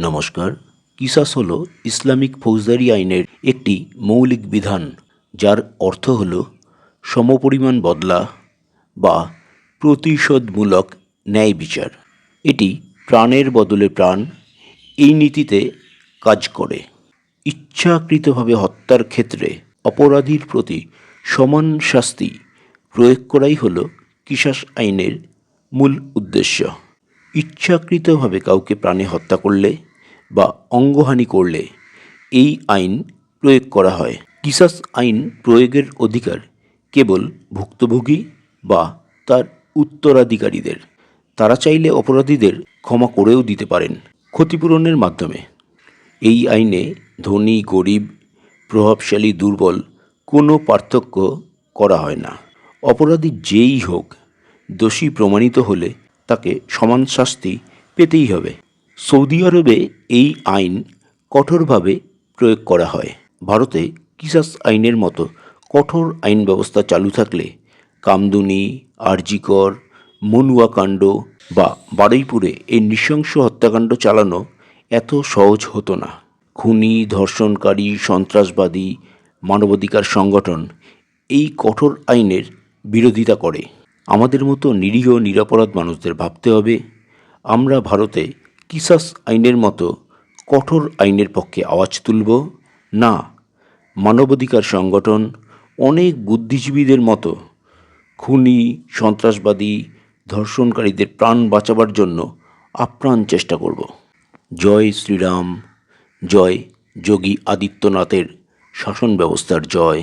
নমস্কার। কিসাস হল ইসলামিক ফৌজদারি আইনের একটি মৌলিক বিধান, যার অর্থ হল সমপরিমাণ বদলা বা প্রতিশোধমূলক ন্যায় বিচার। এটি প্রাণের বদলে প্রাণ এই নীতিতে কাজ করে। ইচ্ছাকৃতভাবে হত্যার ক্ষেত্রে অপরাধীর প্রতি সমান শাস্তি প্রয়োগ করাই হল কিসাস আইনের মূল উদ্দেশ্য। ইচ্ছাকৃতভাবে কাউকে প্রাণে হত্যা করলে বা অঙ্গহানি করলে এই আইন প্রয়োগ করা হয়। কিসাস আইন প্রয়োগের অধিকার কেবল ভুক্তভোগী বা তার উত্তরাধিকারীদের। তারা চাইলে অপরাধীদের ক্ষমা করেও দিতে পারেন ক্ষতিপূরণের মাধ্যমে। এই আইনে ধনী গরিব, প্রভাবশালী দুর্বল কোনো পার্থক্য করা হয় না। অপরাধী যেই হোক, দোষী প্রমাণিত হলে তাকে সমান শাস্তি পেতেই হবে। সৌদি আরবে এই আইন কঠোরভাবে প্রয়োগ করা হয়। ভারতে কিসাস আইনের মতো কঠোর আইন ব্যবস্থা চালু থাকলে কামদুনি, আরজিকর, মনুয়া কাণ্ড বা বারুইপুরে এই নৃশংস হত্যাকাণ্ড চালানো এত সহজ হতো না। খুনি, ধর্ষণকারী, সন্ত্রাসবাদী, মানবাধিকার সংগঠন এই কঠোর আইনের বিরোধিতা করে। আমাদের মতো নিরীহ নিরপরাধ মানুষদের ভাবতে হবে, আমরা ভারতে কিসাস আইনের মতো কঠোর আইনের পক্ষে আওয়াজ তুলব না। মানবাধিকার সংগঠন অনেক বুদ্ধিজীবীদের মতো খুনি, সন্ত্রাসবাদী, ধর্ষণকারীদের প্রাণ বাঁচাবার জন্য আপ্রাণ চেষ্টা করব। জয় শ্রীরাম, জয় যোগী আদিত্যনাথের শাসন ব্যবস্থার জয়।